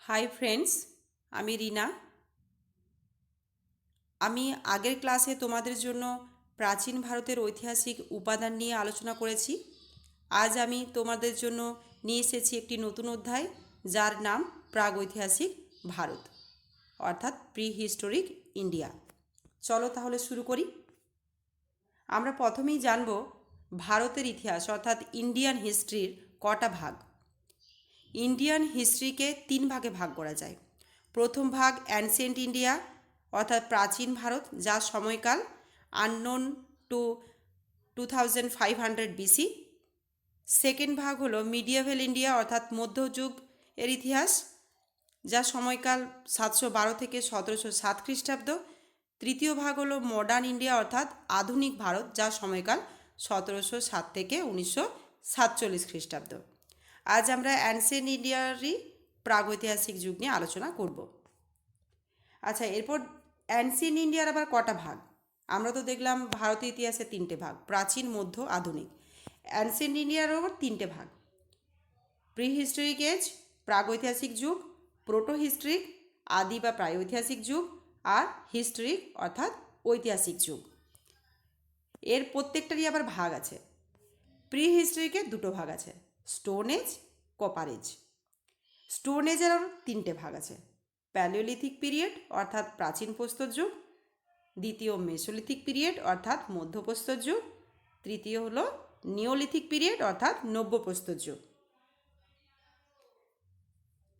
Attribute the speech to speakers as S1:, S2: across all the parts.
S1: Hi friends, আমি রিনা। আমি আগের ক্লাসে তোমাদের জন্য প্রাচীন ভারতের ঐতিহাসিক উপাদান নিয়ে আলোচনা করেছি। আজ আমি তোমাদের জন্য নিয়ে এসেছি একটি নতুন অধ্যায়, যার নাম প্রাগৈতিহাসিক ভারত, অর্থাৎ প্রি হিস্টোরিক ইন্ডিয়া। চলো তাহলে শুরু করি। আমরা প্রথমেই জানব ভারতের ইতিহাস অর্থাৎ ইন্ডিয়ান হিস্ট্রির কটা ভাগ। ইন্ডিয়ান হিস্ট্রিকে তিন ভাগে ভাগ করা যায়। প্রথম ভাগ অ্যানসিয়েন্ট ইন্ডিয়া অর্থাৎ প্রাচীন ভারত, যার সময়কাল আননোন টু 2500 বিসি। সেকেন্ড ভাগ হলো মিডিয়েভাল ইন্ডিয়া অর্থাৎ মধ্যযুগ এর ইতিহাস, যার সময়কাল 712 থেকে 1707 খ্রিস্টাব্দ। তৃতীয় ভাগ হলো মডার্ন ইন্ডিয়া অর্থাৎ আধুনিক ভারত, যার সময়কাল 1707 থেকে 1947 খ্রিস্টাব্দ। আজ আমরা অ্যানসিয়েন্ট ইন্ডিয়ারই প্রাগৈতিহাসিক যুগ নিয়ে আলোচনা করব। আচ্ছা, এরপর অ্যানসিয়েন্ট ইন্ডিয়ার আবার কটা ভাগ? আমরা তো দেখলাম ভারতীয় ইতিহাসে তিনটে ভাগ, প্রাচীন, মধ্য, আধুনিক। অ্যানসিয়েন্ট ইন্ডিয়ার আবার তিনটে ভাগ: প্রি হিস্টোরিক এজ, প্রাগৈতিহাসিক যুগ; প্রোটো হিস্ট্রিক, আদি বা প্রাগৈতিহাসিক যুগ; আর হিস্ট্রিক অর্থাৎ ঐতিহাসিক যুগ। এর প্রত্যেকটারই আবার ভাগ আছে। প্রি হিস্ট্রিকের দুটো ভাগ আছে, stone age, copper age. Stone এজের আরও তিনটে ভাগ আছে: প্যালিওলিথিক পিরিয়ড অর্থাৎ প্রাচীন প্রস্তর যুগ; দ্বিতীয় মেসোলিথিক পিরিয়ড অর্থাৎ মধ্যপ্রস্তর যুগ; তৃতীয় হলো নিওলিথিক পিরিয়ড অর্থাৎ নব্যপ্রস্তর যুগ।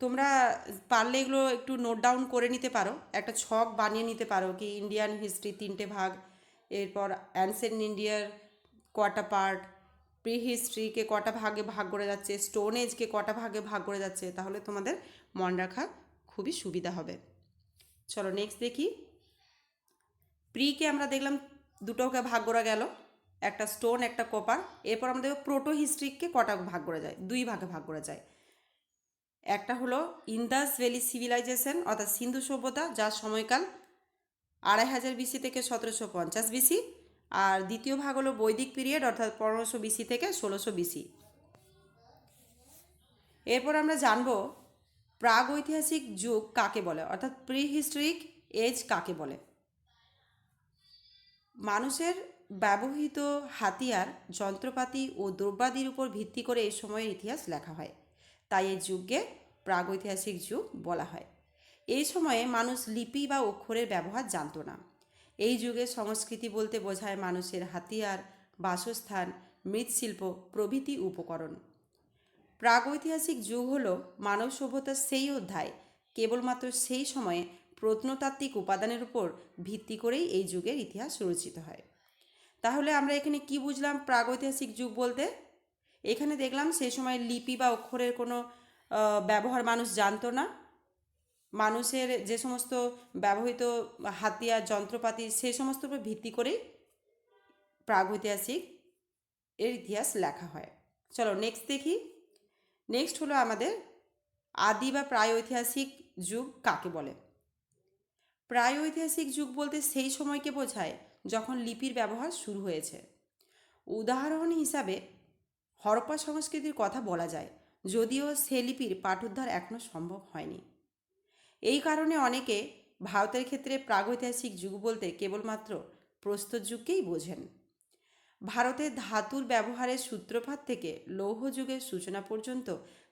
S1: তোমরা পারলে এগুলো একটু নোট ডাউন করে নিতে পারো, একটা ছক বানিয়ে নিতে পারো কি ইন্ডিয়ান হিস্ট্রি তিনটে ভাগ, এরপর অ্যানসেন্ট ইন্ডিয়ার কটা পার্ট, প্রি হিস্ট্রিকে কটা ভাগে ভাগ করে যাচ্ছে, স্টোন এজকে কটা ভাগে ভাগ করে যাচ্ছে, তাহলে তোমাদের মনে রাখা খুবই সুবিধা হবে। চলো নেক্সট দেখি। প্রিকে আমরা দেখলাম দুটোকে ভাগ করা গেল, একটা স্টোন একটা কপার। এরপর আমরা দেখব প্রোটো হিস্ট্রিককে কটা ভাগ করা যায়, দুই ভাগে ভাগ করা যায়। একটা হলো ইন্দাস ভ্যালি সিভিলাইজেশন অর্থাৎ সিন্ধু সভ্যতা, যার সময়কাল 2500 বিসি থেকে 1750 বিসি। আর দ্বিতীয় ভাগ হলো বৈদিক পিরিয়ড অর্থাৎ 1500 বিসি থেকে 1600 বিসি। এরপর আমরা জানব প্রাগৈতিহাসিক যুগ কাকে বলে অর্থাৎ প্রি হিস্টোরিক এজ কাকে বলে। মানুষের ব্যবহৃত হাতিয়ার, যন্ত্রপাতি ও দ্রব্যাদির উপর ভিত্তি করে এই সময়ের ইতিহাস লেখা হয়, তাই এই যুগকে প্রাগৈতিহাসিক যুগ বলা হয়। এই সময়ে মানুষ লিপি বা অক্ষরের ব্যবহার জানত না। এই যুগে সংস্কৃতি বলতে বোঝায় মানুষের হাতিয়ার, বাসস্থান, মৃৎশিল্প প্রভৃতি উপকরণ। প্রাগৈতিহাসিক যুগ হল মানব সভ্যতার সেই অধ্যায়, কেবলমাত্র সেই সময়ে প্রত্নতাত্ত্বিক উপাদানের উপর ভিত্তি করেই এই যুগের ইতিহাস রচিত হয়। তাহলে আমরা এখানে কি বুঝলাম প্রাগৈতিহাসিক যুগ বলতে? এখানে দেখলাম সেই সময় লিপি বা অক্ষরের কোনো ব্যবহার মানুষ জানতো না। মানুষের যে সমস্ত ব্যবহৃত হাতিয়ার, যন্ত্রপাতি, সেই সমস্ত উপর ভিত্তি করেই প্রাগৈতিহাসিক এর ইতিহাস লেখা হয়। চলো নেক্সট দেখি। নেক্সট হলো আমাদের আদি বা প্রাগৈতিহাসিক যুগ কাকে বলে। প্রাগৈতিহাসিক যুগ বলতে সেই সময়কে বোঝায় যখন লিপির ব্যবহার শুরু হয়েছে। উদাহরণ হিসাবে হরপ্পা সংস্কৃতির কথা বলা যায়, যদিও সে লিপির পাঠোদ্ধার এখনও সম্ভব হয়নি। এই কারণে অনেকে ভারতের ক্ষেত্রে প্রাগৈতিহাসিক যুগ বলতে কেবলমাত্র প্রস্তর যুগকেই বোঝেন। ভারতের ধাতুর ব্যবহারের সূত্রপাত থেকে লৌহ যুগের সূচনা পর্যন্ত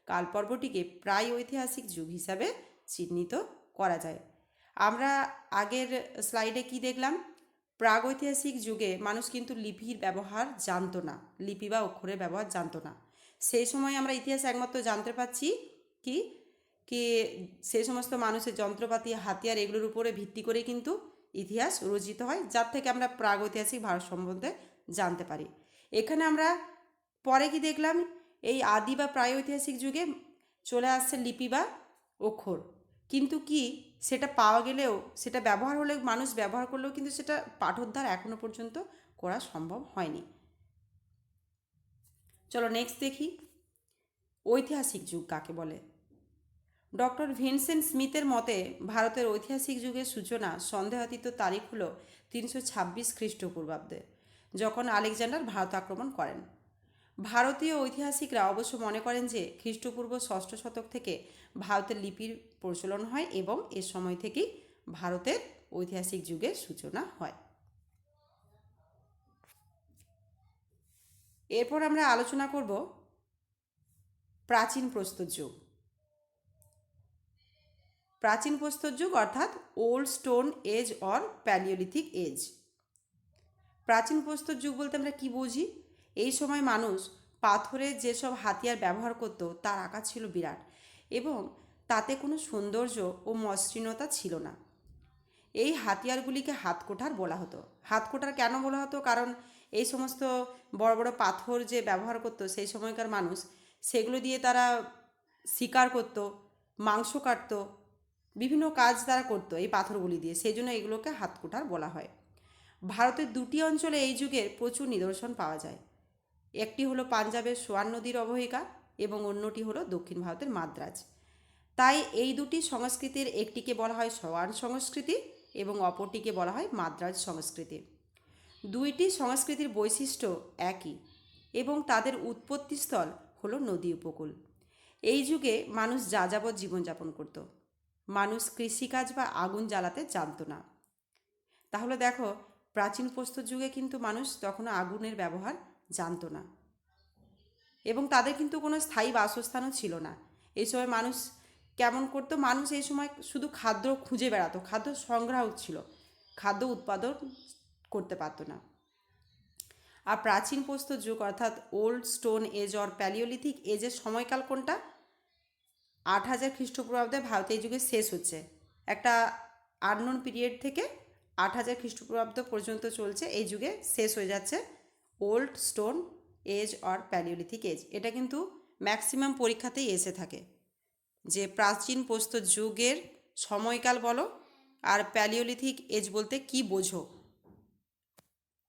S1: কালপর্বটিকে প্রায় ঐতিহাসিক যুগ হিসাবে চিহ্নিত করা যায়। আমরা আগের স্লাইডে কি দেখলাম? প্রাগৈতিহাসিক যুগে মানুষ কিন্তু লিপির ব্যবহার জানতো না, লিপি বা অক্ষরের ব্যবহার জানতো না। সেই সময় আমরা ইতিহাস একমাত্র জানতে পারছি কি কি সেই সমস্ত মানুষের যন্ত্রপাতি, হাতিয়ার, এগুলোর উপরে ভিত্তি করে কিন্তু ইতিহাস রচিত হয়, যার থেকে আমরা প্রাগৈতিহাসিক ভারত সম্বন্ধে জানতে পারি। এখানে আমরা পরে কি দেখলাম? এই আদি বা প্রাগৈতিহাসিক যুগে চলে আসছে লিপি বা অক্ষর, কিন্তু কি সেটা পাওয়া গেলেও, সেটা ব্যবহার হলেও, মানুষ ব্যবহার করলেও কিন্তু সেটা পাঠোদ্ধার এখনও পর্যন্ত করা সম্ভব হয়নি। চলো নেক্সট দেখি ঐতিহাসিক যুগ কাকে বলে। ডক্টর ভিনসেন্ট স্মিথের মতে ভারতের ঐতিহাসিক যুগের সূচনা সন্দেহাতীত তারিখ হল 326 খ্রিস্টপূর্বাব্দে, যখন আলেকজান্ডার ভারত আক্রমণ করেন। ভারতীয় ঐতিহাসিকরা অবশ্য মনে করেন যে খ্রিস্টপূর্ব ষষ্ঠ শতক থেকে ভারতের লিপির প্রচলন হয় এবং এ সময় থেকেই ভারতের ঐতিহাসিক যুগের সূচনা হয়। এরপর আমরা আলোচনা করব প্রাচীন প্রস্তর যুগ। প্রাচীন প্রস্তর যুগ অর্থাৎ old stone age or palaeolithic age. প্রাচীন প্রস্তর যুগ বলতে আমরা কি বুঝি? এই সময় মানুষ পাথরের যেসব হাতিয়ার ব্যবহার করত তার আকার ছিল বিরাট এবং তাতে কোনো সৌন্দর্য ও মসৃণতা ছিল না। এই হাতিয়ারগুলিকে হাতকোঠার বলা হতো। হাতকোঠার কেন বলা হতো? কারণ এই সমস্ত বড় বড় পাথর যে ব্যবহার করতো সেই সময়কার মানুষ, সেগুলো দিয়ে তারা শিকার করতো, মাংস কাটতো, বিভিন্ন কাজ তারা করতো এই পাথরগুলি দিয়ে, সেই জন্য এগুলোকে হাতকোঠার বলা হয়। ভারতের দুটি অঞ্চলে এই যুগের প্রচুর নিদর্শন পাওয়া যায়। একটি হলো পাঞ্জাবের সোয়ান নদীর অববাহিকা এবং অন্যটি হলো দক্ষিণ ভারতের মাদ্রাজ। তাই এই দুটি সংস্কৃতির একটিকে বলা হয় সোয়ান সংস্কৃতি এবং অপরটিকে বলা হয় মাদ্রাজ সংস্কৃতি। দুইটি সংস্কৃতির বৈশিষ্ট্য একই এবং তাদের উৎপত্তিস্থল হলো নদী উপকূল। এই যুগে মানুষ যাযাবর জীবনযাপন করত। মানুষ কৃষিকাজ বা আগুন জ্বালাতে জানত না। তাহলে দেখো, প্রাচীন প্রস্তর যুগে কিন্তু মানুষ তখনও আগুনের ব্যবহার জানতো না এবং তাদের কিন্তু কোনো স্থায়ী বাসস্থানও ছিল না। এই সময় মানুষ কেমন করতো? মানুষ এই সময় শুধু খাদ্য খুঁজে বেড়াতো, খাদ্য সংগ্রাহক ছিল, খাদ্য উৎপাদন করতে পারতো না। আর প্রাচীন প্রস্তর যুগ অর্থাৎ old stone age or palaeolithic এজের সময়কাল কোনটা? 8000 খ্রিস্টপূর্বাব্দে ভারতে এই যুগে শেষ হচ্ছে। একটা আননোন পিরিয়ড থেকে 8000 খ্রিস্টপূর্বাব্দ পর্যন্ত চলছে, এই যুগে শেষ হয়ে যাচ্ছে old stone age or palaeolithic age. এটা কিন্তু ম্যাক্সিমাম পরীক্ষাতেই এসে থাকে যে প্রাচীন প্রস্তর যুগের সময়কাল বলো আর প্যালিওলিথিক এজ বলতে কি বোঝো,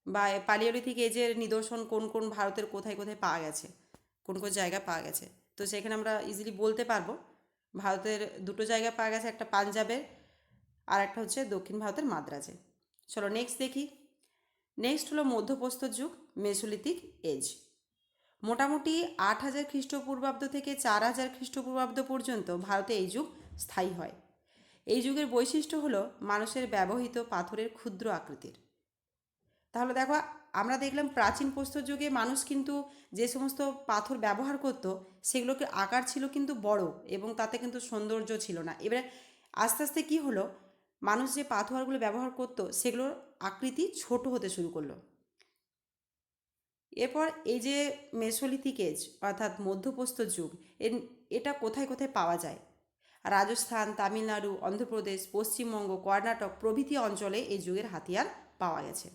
S1: বা প্যালিওলিথিক এজের নিদর্শন কোন কোন ভারতের কোথায় কোথায় পাওয়া গেছে, কোন কোন জায়গায় পাওয়া গেছে। তো সেখানে আমরা ইজিলি বলতে পারবো ভারতের দুটো জায়গায় পাওয়া গেছে, একটা পাঞ্জাবের আর একটা হচ্ছে দক্ষিণ ভারতের মাদ্রাজে। চলো নেক্সট দেখি। নেক্সট হলো মধ্যপ্রস্তর যুগ, মেসোলিথিক এজ। মোটামুটি 8000 খ্রিস্টপূর্বাব্দ থেকে 4000 খ্রিস্টপূর্বাব্দ পর্যন্ত ভারতে এই যুগ স্থায়ী হয়। এই যুগের বৈশিষ্ট্য হলো মানুষের ব্যবহৃত পাথরের ক্ষুদ্র আকৃতির। তাহলে দেখো, আমরা দেখলাম প্রাচীন প্রস্তর যুগে মানুষ কিন্তু যে সমস্ত পাথর ব্যবহার করত সেগুলোকে আকার ছিল কিন্তু বড় এবং তাতে কিন্তু সৌন্দর্য ছিল না। এবারে আস্তে আস্তে কী হলো, মানুষ যে পাথরগুলো ব্যবহার করত সেগুলোর আকৃতি ছোট হতে শুরু করলো। এরপর এই যে মেসোলিথিক এজ অর্থাৎ মধ্যপ্রস্তর যুগ, এটা কোথায় কোথায় পাওয়া যায়? রাজস্থান, তামিলনাড়ু, অন্ধ্রপ্রদেশ, পশ্চিমবঙ্গ, কর্ণাটক প্রভৃতি অঞ্চলে এই যুগের হাতিয়ার পাওয়া গেছে।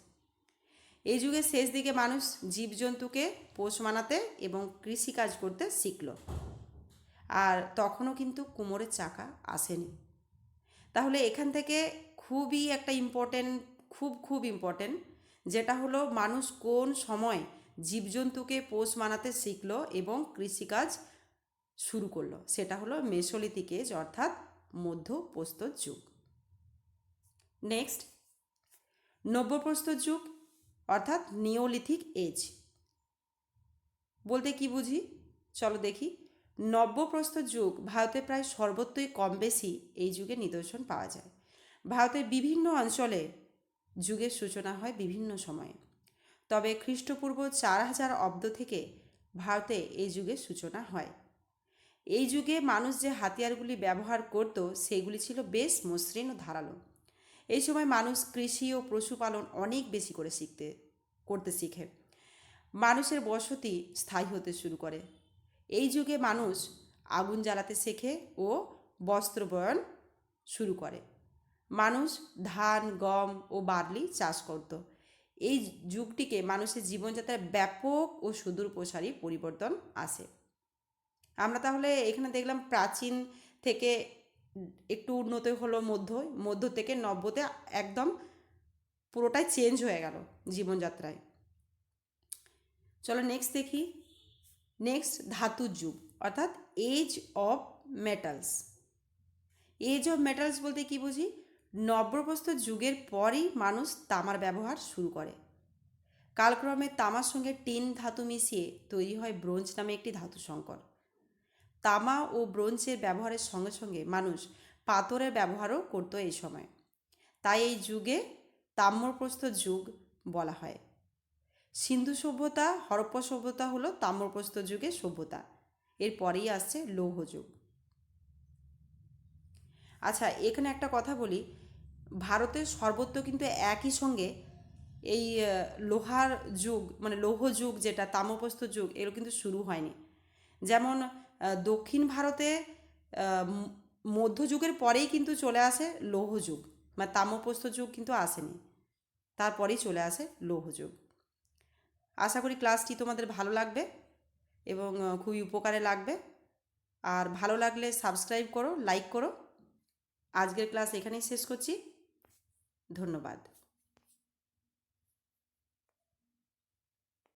S1: এই যুগের শেষ দিকে মানুষ জীবজন্তুকে পোষ মানাতে এবং কৃষিকাজ করতে শিখল। আর তখনও কিন্তু কুমোরের চাকা আসেনি। তাহলে এখান থেকে খুবই একটা ইম্পর্টেন্ট, খুব ইম্পর্টেন্ট, যেটা হলো মানুষ কোন সময় জীবজন্তুকে পোষ মানাতে শিখলো এবং কৃষিকাজ শুরু করলো, সেটা হলো মেসোলিথিক এজ অর্থাৎ মধ্যপ্রস্তর যুগ। নেক্সট, নব্যপ্রস্তর যুগ অর্থাৎ নিওলিথিক এজ বলতে কি বুঝি? চলো দেখি। নব্যপ্রস্তর যুগ ভারতে প্রায় সর্বত্রই কম বেশি এই যুগে নিদর্শন পাওয়া যায়। ভারতের বিভিন্ন অঞ্চলে যুগের সূচনা হয় বিভিন্ন সময়ে, তবে খ্রিস্টপূর্ব 4000 অব্দ থেকে ভারতে এই যুগের সূচনা হয়। এই যুগে মানুষ যে হাতিয়ারগুলি ব্যবহার করত সেগুলি ছিল বেশ মসৃণ ও ধারালো। এই সময় মানুষ কৃষি ও পশুপালন অনেক বেশি করে করতে শিখে। মানুষের বসতি স্থায়ী হতে শুরু করে। এই যুগে মানুষ আগুন জ্বালাতে শেখে ও বস্ত্র বয়ন শুরু করে। মানুষ ধান, গম ও বার্লি চাষ করত। এই যুগটিকে মানুষের জীবনযাত্রার ব্যাপক ও সুদূর প্রসারী পরিবর্তন আসে। আমরা তাহলে এখানে দেখলাম প্রাচীন থেকে একটু উন্নত হলো মধ্য থেকে নব্যতে একদম পুরোটাই চেঞ্জ হয়ে গেল জীবনযাত্রায়। চলো নেক্সট দেখি। নেক্সট ধাতুর যুগ অর্থাৎ age of metals. Age of metals বলতে কি বুঝি? নব্যপ্রস্তর যুগের পরই মানুষ তামার ব্যবহার শুরু করে। কালক্রমে তামার সঙ্গে টিন ধাতু মিশিয়ে তৈরি হয় ব্রোঞ্জ নামে একটি ধাতু সংকর। তামা ও ব্রোঞ্জের ব্যবহারের সঙ্গে সঙ্গে মানুষ পাথরের ব্যবহারও করতো এই সময়। তাই এই যুগে তাম্রপ্রস্তর যুগ বলা হয়। সিন্ধু সভ্যতা, হরপ্পা সভ্যতা হলো তাম্রপ্রস্তর যুগের সভ্যতা। এরপরেই আসছে লৌহ যুগ। আচ্ছা, এখানে একটা কথা বলি, ভারতের সর্বত্র কিন্তু একই সঙ্গে এই লোহার যুগ মানে লৌহ যুগ যেটা তাম্রপ্রস্তর যুগ এগুলো কিন্তু শুরু হয়নি। যেমন দক্ষিণ ভারতে মধ্যযুগের পরেই কিন্তু চলে আসে লৌহ যুগ, মানে তাম্রপ্রস্তর যুগ কিন্তু আসেনি, তারপরেই চলে আসে লৌহ যুগ। আশা করি ক্লাসটি তোমাদের ভালো লাগবে এবং খুবই উপকারে লাগবে। আর ভালো লাগলে সাবস্ক্রাইব করো, লাইক করো। আজকের ক্লাস এখানেই শেষ করছি। ধন্যবাদ।